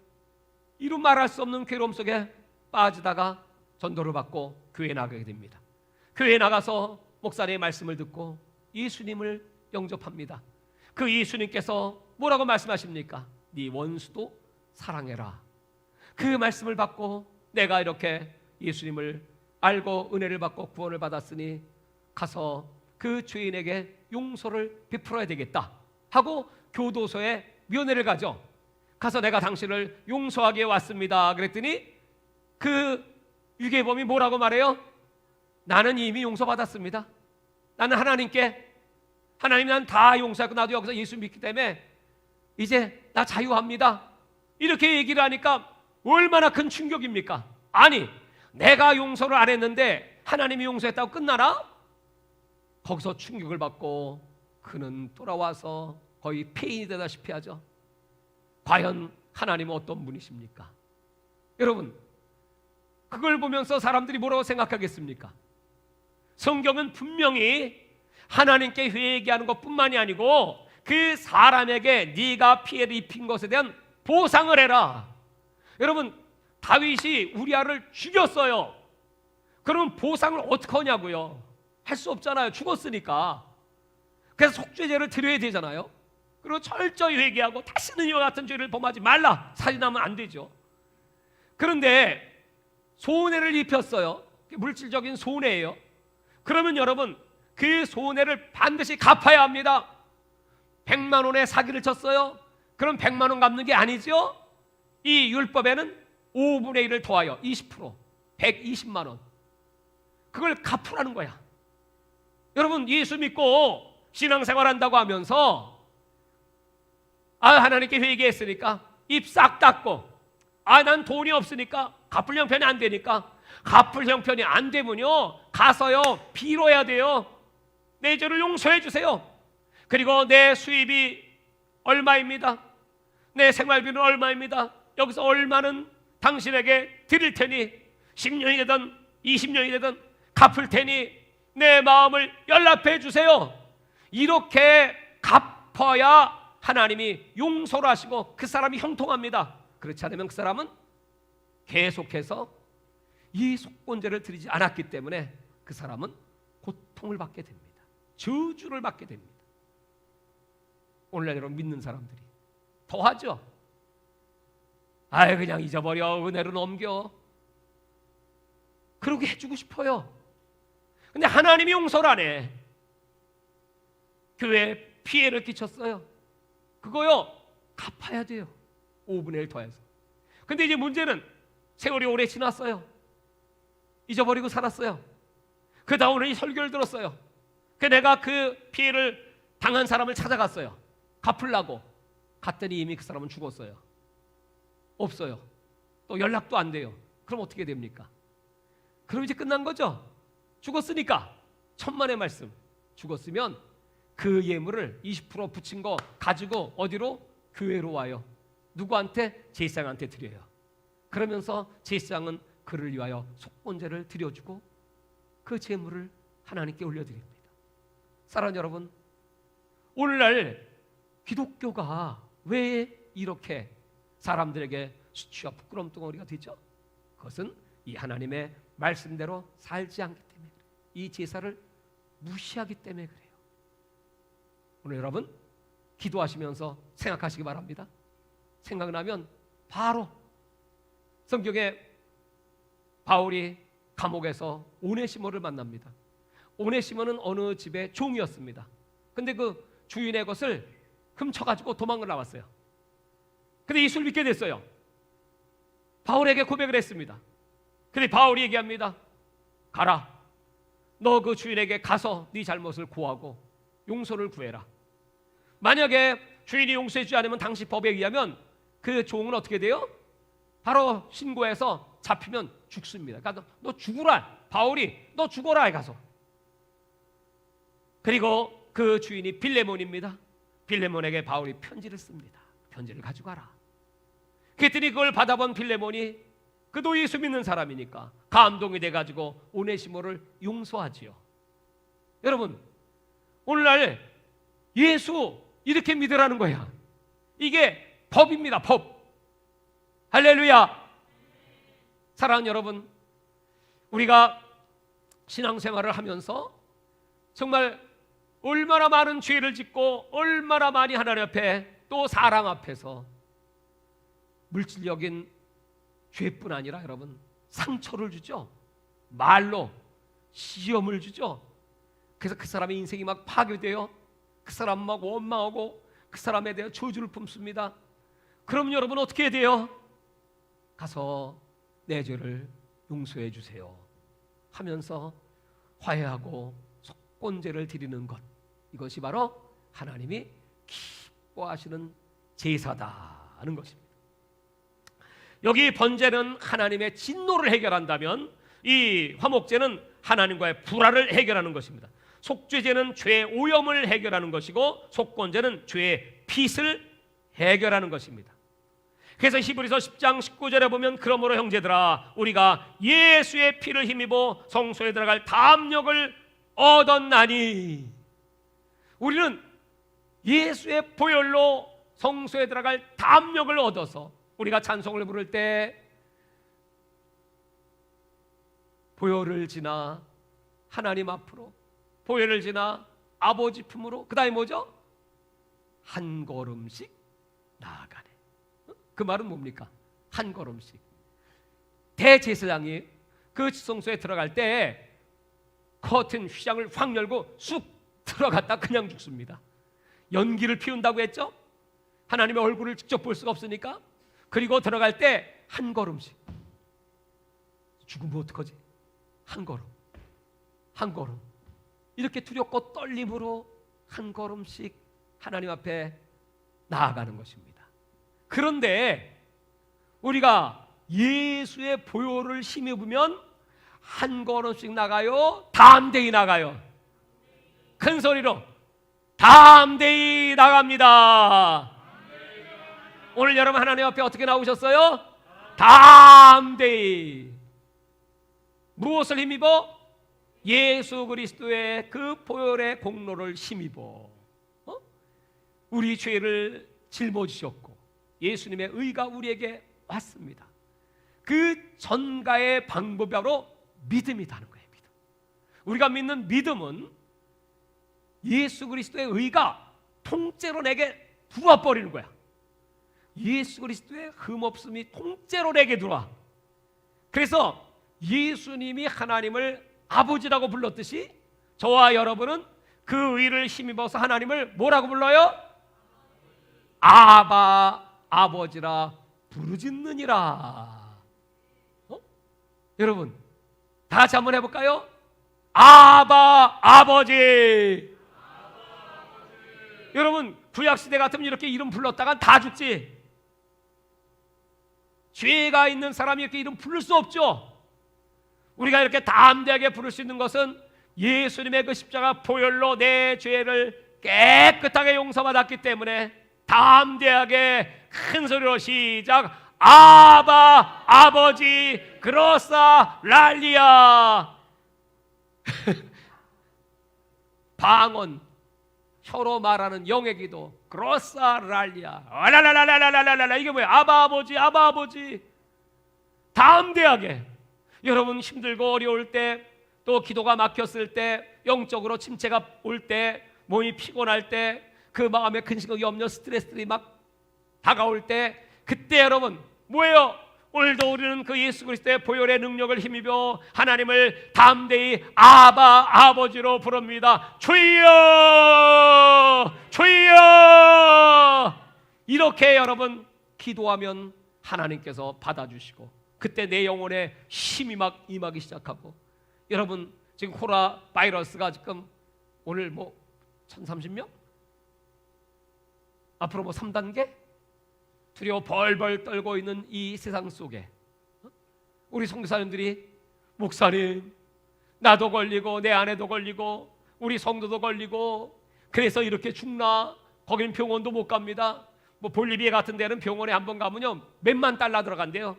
이루 말할 수 없는 괴로움 속에 빠지다가 전도를 받고 교회에 나가게 됩니다. 교회에 나가서 목사님의 말씀을 듣고 예수님을 영접합니다. 그 예수님께서 뭐라고 말씀하십니까? 네 원수도 사랑해라. 그 말씀을 받고 내가 이렇게 예수님을 알고 은혜를 받고 구원을 받았으니 가서 그 죄인에게 용서를 베풀어야 되겠다 하고 교도소에 면회를 가죠. 가서 내가 당신을 용서하기에 왔습니다. 그랬더니 그 유괴범이 뭐라고 말해요? 나는 이미 용서받았습니다. 나는 하나님 난 다 용서하고 나도 여기서 예수 믿기 때문에 이제 나 자유합니다. 이렇게 얘기를 하니까 얼마나 큰 충격입니까? 아니, 내가 용서를 안 했는데 하나님이 용서했다고 끝나나? 거기서 충격을 받고 그는 돌아와서 거의 폐인이 되다시피 하죠. 과연 하나님은 어떤 분이십니까? 여러분, 그걸 보면서 사람들이 뭐라고 생각하겠습니까? 성경은 분명히 하나님께 회개하는 것뿐만이 아니고 그 사람에게 네가 피해를 입힌 것에 대한 보상을 해라. 여러분, 다윗이 우리아를 죽였어요. 그러면 보상을 어떻게 하냐고요? 할 수 없잖아요. 죽었으니까. 그래서 속죄제를 드려야 되잖아요. 그리고 철저히 회개하고 다시는 이와 같은 죄를 범하지 말라. 살인하면 안 되죠. 그런데 손해를 입혔어요. 물질적인 손해예요. 그러면 여러분, 그 손해를 반드시 갚아야 합니다. 100만 원의 사기를 쳤어요. 그럼 100만 원 갚는 게 아니죠. 이 율법에는 5분의 1을 더하여 20%, 120만 원, 그걸 갚으라는 거야. 여러분, 예수 믿고 신앙생활 한다고 하면서 하나님께 회개했으니까 입 싹 닫고, 난 돈이 없으니까 갚을 형편이 안 되니까, 갚을 형편이 안 되면요 가서요 빌어야 돼요. 내 죄를 용서해 주세요. 그리고 내 수입이 얼마입니다. 내 생활비는 얼마입니다. 여기서 얼마는 당신에게 드릴 테니 10년이 되든 20년이 되든 갚을 테니 내 마음을 연락해 주세요. 이렇게 갚아야 하나님이 용서를 하시고 그 사람이 형통합니다. 그렇지 않으면 그 사람은 계속해서 이 속건제를 드리지 않았기 때문에 그 사람은 고통을 받게 됩니다. 저주를 받게 됩니다. 오늘날 여러분 믿는 사람들이 더하죠. 아예 그냥 잊어버려, 은혜로 넘겨, 그러게 해주고 싶어요. 근데 하나님이 용서를 안 해. 교회에 피해를 끼쳤어요. 그거요 갚아야 돼요. 5분의 1 더해서. 근데 이제 문제는 세월이 오래 지났어요. 잊어버리고 살았어요. 그 다음에 이 설교를 들었어요. 내가 그 피해를 당한 사람을 찾아갔어요. 갚으려고 갔더니 이미 그 사람은 죽었어요. 없어요. 또 연락도 안 돼요. 그럼 어떻게 됩니까? 그럼 이제 끝난 거죠. 죽었으니까 천만의 말씀. 죽었으면 그 예물을 20% 붙인 거 가지고 어디로? 교회로 와요. 누구한테? 제사장한테 드려요. 그러면서 제사장은 그를 위하여 속건제를 드려주고 그 제물을 하나님께 올려드립니다. 사랑하는 여러분, 오늘날 기독교가 왜 이렇게 사람들에게 수치와 부끄러움 덩어리가 되죠? 그것은 이 하나님의 말씀대로 살지 않기 때문에 그래요. 이 제사를 무시하기 때문에 그래요. 오늘 여러분 기도하시면서 생각하시기 바랍니다. 생각나면 바로 성경에 바울이 감옥에서 오네시모를 만납니다. 오네시모는 어느 집의 종이었습니다. 근데 그 주인의 것을 훔쳐가지고 도망을 나왔어요. 근데 예수를 믿게 됐어요. 바울에게 고백을 했습니다. 근데 바울이 얘기합니다. 가라. 너 그 주인에게 가서 네 잘못을 고하고 용서를 구해라. 만약에 주인이 용서해주지 않으면 당시 법에 의하면 그 종은 어떻게 돼요? 바로 신고해서 잡히면 죽습니다. 그러니까 너 죽으라. 바울이 너 죽어라 가서. 그리고 그 주인이 빌레몬입니다. 빌레몬에게 바울이 편지를 씁니다. 편지를 가져가라. 그랬더니 그걸 받아본 빌레몬이 그도 예수 믿는 사람이니까 감동이 돼가지고 오네시모를 용서하지요. 여러분 오늘날 예수 이렇게 믿으라는 거야. 이게 법입니다. 법. 할렐루야. 사랑하는 여러분, 우리가 신앙생활을 하면서 정말 얼마나 많은 죄를 짓고 얼마나 많이 하나님 앞에 또 사람 앞에서 물질적인 죄뿐 아니라 여러분 상처를 주죠. 말로 시험을 주죠. 그래서 그 사람의 인생이 막 파괴돼요. 그 사람 막 원망하고 그 사람에 대해 저주를 품습니다. 그럼 여러분 어떻게 해야 돼요? 가서 내 죄를 용서해 주세요 하면서 화해하고 속건제를 드리는 것, 이것이 바로 하나님이 기뻐하시는 제사다는 것입니다. 여기 번제는 하나님의 진노를 해결한다면 이 화목제는 하나님과의 불화를 해결하는 것입니다. 속죄제는 죄의 오염을 해결하는 것이고 속건제는 죄의 빚을 해결하는 것입니다. 그래서 히브리서 10장 19절에 보면 그러므로 형제들아 우리가 예수의 피를 힘입어 성소에 들어갈 담력을 얻었나니, 우리는 예수의 보혈로 성소에 들어갈 담력을 얻어서 우리가 찬송을 부를 때 보혈을 지나 하나님 앞으로, 보혈을 지나 아버지 품으로, 그 다음에 뭐죠? 한 걸음씩 나아가네. 그 말은 뭡니까? 한 걸음씩. 대제사장이 그 성소에 들어갈 때 커튼 휘장을 확 열고 쑥 들어갔다 그냥 죽습니다. 연기를 피운다고 했죠? 하나님의 얼굴을 직접 볼 수가 없으니까. 그리고 들어갈 때 한 걸음씩. 죽으면 어떡하지? 한 걸음, 한 걸음. 이렇게 두렵고 떨림으로 한 걸음씩 하나님 앞에 나아가는 것입니다. 그런데 우리가 예수의 보혈을 힘입으면 한 걸음씩 나가요? 담대히 나가요? 큰 소리로 담대히 나갑니다. 오늘 여러분 하나님 앞에 어떻게 나오셨어요? 담대히. 무엇을 힘입어? 예수 그리스도의 그 보혈의 공로를 힘입어 우리 죄를 짊어지셨고 예수님의 의가 우리에게 왔습니다. 그 전가의 방법이 바로 믿음이라는 거예요. 믿음. 우리가 믿는 믿음은 예수 그리스도의 의가 통째로 내게 들어와 버리는 거야. 예수 그리스도의 흠없음이 통째로 내게 들어와. 그래서 예수님이 하나님을 아버지라고 불렀듯이 저와 여러분은 그 의를 힘입어서 하나님을 뭐라고 불러요? 아바, 아버지라 부르짖느니라. 여러분 다 같이 한번 해볼까요? 아바, 아버지. 여러분 구약시대 같으면 이렇게 이름 불렀다간 다 죽지. 죄가 있는 사람이 이렇게 이름 부를 수 없죠. 우리가 이렇게 담대하게 부를 수 있는 것은 예수님의 그 십자가 보혈로 내 죄를 깨끗하게 용서받았기 때문에 담대하게 큰 소리로 시작. 아바, 아버지, 그로사 랄리아. 방언, 혀로 말하는 영의 기도, 그로사 랄리아. 라라라라라라라라. 이게 뭐야? 아바 아버지, 아바 아버지. 담대하게. 여러분 힘들고 어려울 때, 또 기도가 막혔을 때, 영적으로 침체가 올 때, 몸이 피곤할 때, 그 마음에 근심과 염려, 스트레스들이 막 다가올 때, 그때 여러분 뭐예요? 오늘도 우리는 그 예수 그리스도의 보혈의 능력을 힘입어 하나님을 담대히 아바, 아버지로 부릅니다. 주여, 주여. 이렇게 여러분 기도하면 하나님께서 받아주시고, 그때 내 영혼에 힘이 막 임하기 시작하고. 여러분 지금 코로나 바이러스가 지금 오늘 뭐 1030명? 앞으로 뭐 3단계? 두려워 벌벌 떨고 있는 이 세상 속에 우리 선교사님들이 목사님 나도 걸리고 내 아내도 걸리고 우리 성도도 걸리고 그래서 이렇게 죽나? 거기는 병원도 못 갑니다. 뭐 볼리비아 같은 데는 병원에 한번 가면요 몇만 달러 들어간대요.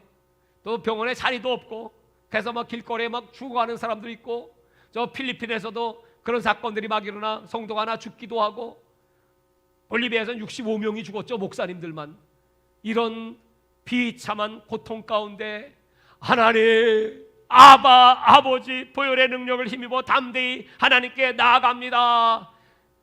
또 병원에 자리도 없고 그래서 막 길거리에 막 죽어가는 사람도 있고, 저 필리핀에서도 그런 사건들이 막 일어나 성도가 하나 죽기도 하고, 볼리비아에서는 65명이 죽었죠. 목사님들만. 이런 비참한 고통 가운데 하나님 아바, 아버지 보혈의 능력을 힘입어 담대히 하나님께 나아갑니다.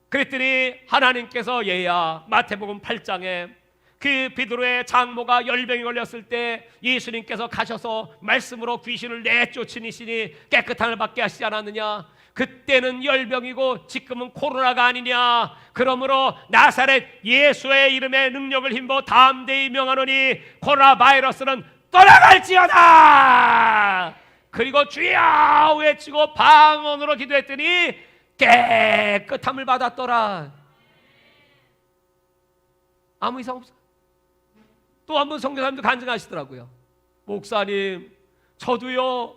그랬더니 하나님께서 얘야, 마태복음 8장에 그 베드로의 장모가 열병이 걸렸을 때 예수님께서 가셔서 말씀으로 귀신을 내쫓으시니 깨끗함을 받게 하시지 않았느냐? 그때는 열병이고 지금은 코로나가 아니냐? 그러므로 나사렛 예수의 이름의 능력을 힘입어 담대히 명하노니 코로나 바이러스는 떠나갈지어다. 그리고 주여 외치고 방언으로 기도했더니 깨끗함을 받았더라. 아무 이상 없어. 또 한 번 선교사님도 간증하시더라고요. 목사님 저도요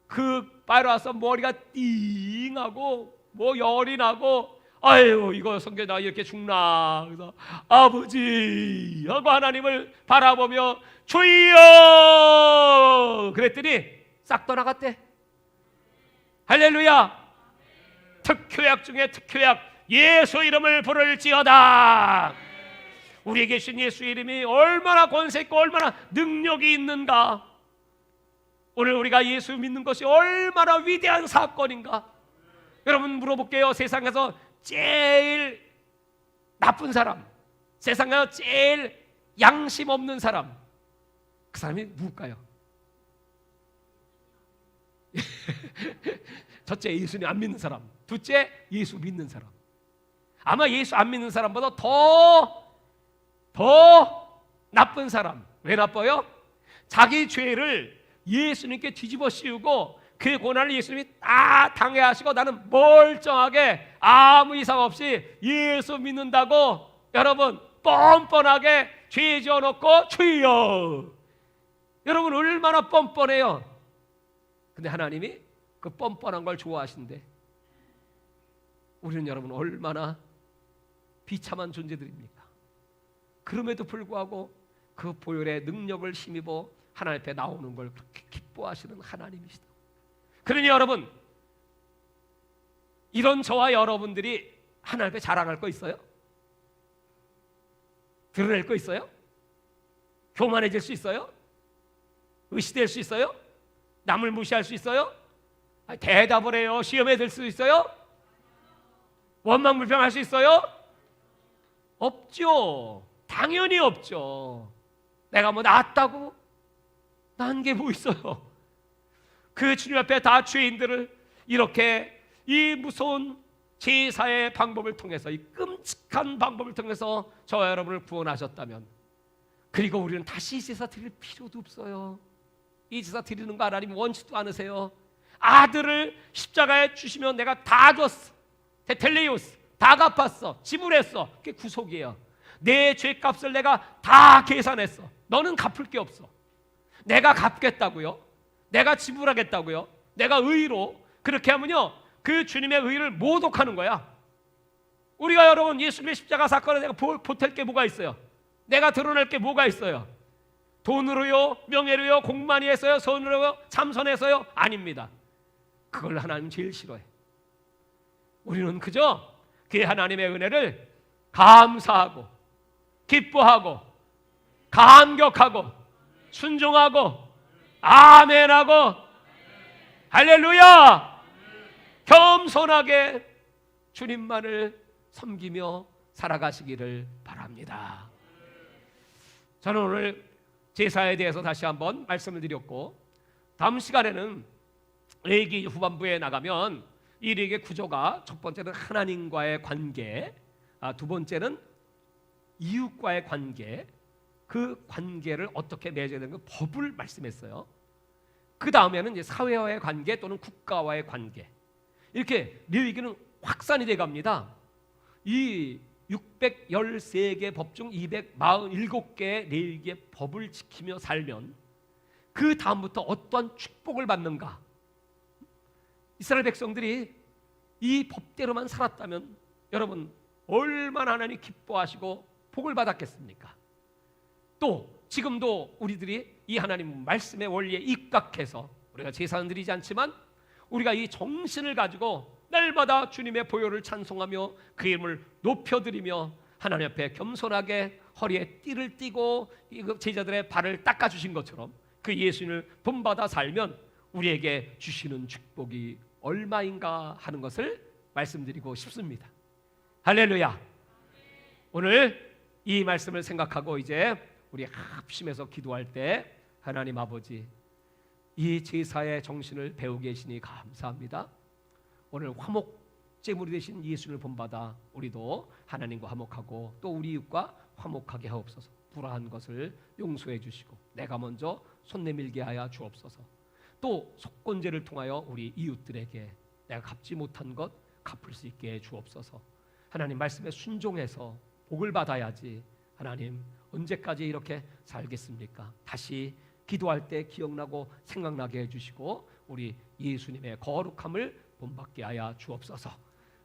그 바이러스 머리가 띵하고 뭐 열이 나고, 아유 이거 선교 나 이렇게 죽나? 그래서 아버지 하고 하나님을 바라보며 주여 그랬더니 싹 떠나갔대. 할렐루야. 특효약 중에 특효약, 예수 이름을 부를지어다. 우리에게 주신 예수 이름이 얼마나 권세 있고 얼마나 능력이 있는가. 오늘 우리가 예수 믿는 것이 얼마나 위대한 사건인가. 여러분 물어볼게요. 세상에서 제일 나쁜 사람, 세상에서 제일 양심 없는 사람, 그 사람이 누굴까요? 첫째 예수님 안 믿는 사람, 둘째 예수 믿는 사람. 아마 예수 안 믿는 사람보다 더 나쁜 사람. 왜 나빠요? 자기 죄를 예수님께 뒤집어 씌우고 그 고난을 예수님이 다 당해 하시고 나는 멀쩡하게 아무 이상 없이 예수 믿는다고 여러분 뻔뻔하게 죄 지어놓고 주여. 여러분 얼마나 뻔뻔해요. 근데 하나님이 그 뻔뻔한 걸 좋아하신대. 우리는 여러분 얼마나 비참한 존재들입니까? 그럼에도 불구하고 그 보혈의 능력을 힘입어 하나님 앞에 나오는 걸 그렇게 기뻐하시는 하나님이시다. 그러니 여러분 이런 저와 여러분들이 하나님 앞에 자랑할 거 있어요? 드러낼 거 있어요? 교만해질 수 있어요? 의시될 수 있어요? 남을 무시할 수 있어요? 대답을 해요. 시험에 들 수 있어요? 원망불평할 수 있어요? 없죠. 당연히 없죠. 내가 뭐 낫다고? 난 게 뭐 있어요? 그 주님 앞에 다 죄인들을 이렇게 이 무서운 제사의 방법을 통해서, 이 끔찍한 방법을 통해서 저와 여러분을 구원하셨다면, 그리고 우리는 다시 제사 드릴 필요도 없어요. 이 제사 드리는 거 하나님 원치도 않으세요. 아들을 십자가에 주시면 내가 다 줬어. 테텔레이오스, 다 갚았어. 지불했어. 그게 구속이에요. 내 죄값을 내가 다 계산했어. 너는 갚을 게 없어. 내가 갚겠다고요? 내가 지불하겠다고요? 내가 의로 그렇게 하면요, 그 주님의 의를 모독하는 거야. 우리가 여러분 예수님의 십자가 사건에 내가 보탤 게 뭐가 있어요? 내가 드러낼 게 뭐가 있어요? 돈으로요? 명예로요? 공만이 해서요? 선으로요? 참선해서요? 아닙니다. 그걸 하나님 제일 싫어해. 우리는 그저 그 하나님의 은혜를 감사하고 기뻐하고 감격하고 순종하고 아멘하고 할렐루야 겸손하게 주님만을 섬기며 살아가시기를 바랍니다. 저는 오늘 제사에 대해서 다시 한번 말씀을 드렸고, 다음 시간에는 레위기 후반부에 나가면 이 레위기의 구조가 첫 번째는 하나님과의 관계, 두 번째는 이웃과의 관계, 그 관계를 어떻게 맺어야 되는 그 법을 말씀했어요. 그 다음에는 이제 사회와의 관계 또는 국가와의 관계, 이렇게 레위기는 확산이 돼 갑니다. 이 613개 법 중 247개의 레위기의 법을 지키며 살면 그 다음부터 어떠한 축복을 받는가? 이스라엘 백성들이 이 법대로만 살았다면 여러분 얼마나 하나님 기뻐하시고 복을 받았겠습니까? 또 지금도 우리들이 이 하나님 말씀의 원리에 입각해서 우리가 제사는 드리지 않지만 우리가 이 정신을 가지고 날마다 주님의 보혈을 찬송하며 그 이름을 높여드리며 하나님 앞에 겸손하게 허리에 띠를 띠고 제자들의 발을 닦아주신 것처럼 그 예수님을 본받아 살면 우리에게 주시는 축복이 얼마인가 하는 것을 말씀드리고 싶습니다. 할렐루야. 오늘 이 말씀을 생각하고 이제 우리 합심해서 기도할 때 하나님 아버지, 이 제사의 정신을 배우고 계시니 감사합니다. 오늘 화목제물이 되신 예수님을 본받아 우리도 하나님과 화목하고 또 우리 이웃과 화목하게 하옵소서. 불화한 것을 용서해 주시고 내가 먼저 손 내밀게 하여 주옵소서. 또 속건제를 통하여 우리 이웃들에게 내가 갚지 못한 것 갚을 수 있게 해 주옵소서. 하나님 말씀에 순종해서 복을 받아야지 하나님 언제까지 이렇게 살겠습니까? 다시 기도할 때 기억나고 생각나게 해주시고 우리 예수님의 거룩함을 본받게 하여 주옵소서.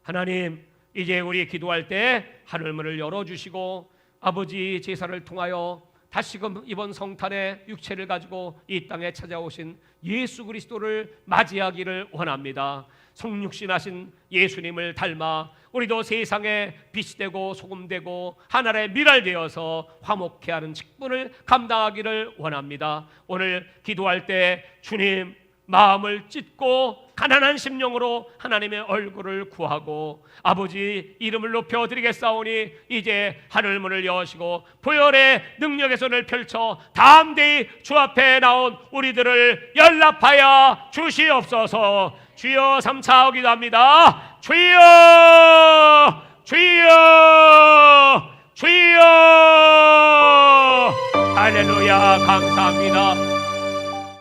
하나님 이제 우리 기도할 때 하늘문을 열어주시고 아버지 제사를 통하여 다시금 이번 성탄의 육체를 가지고 이 땅에 찾아오신 예수 그리스도를 맞이하기를 원합니다. 성육신하신 예수님을 닮아 우리도 세상에 빛이 되고 소금 되고 하늘의 미랄 되어서 화목케 하는 직분을 감당하기를 원합니다. 오늘 기도할 때 주님 마음을 찢고 가난한 심령으로 하나님의 얼굴을 구하고 아버지 이름을 높여드리겠사오니 이제 하늘문을 여시고 보혈의 능력의 손을 펼쳐 담대히 주 앞에 나온 우리들을 연락하여 주시옵소서. 주여 삼차 기도합니다. 주여 주여 주여. 할렐루야. 감사합니다.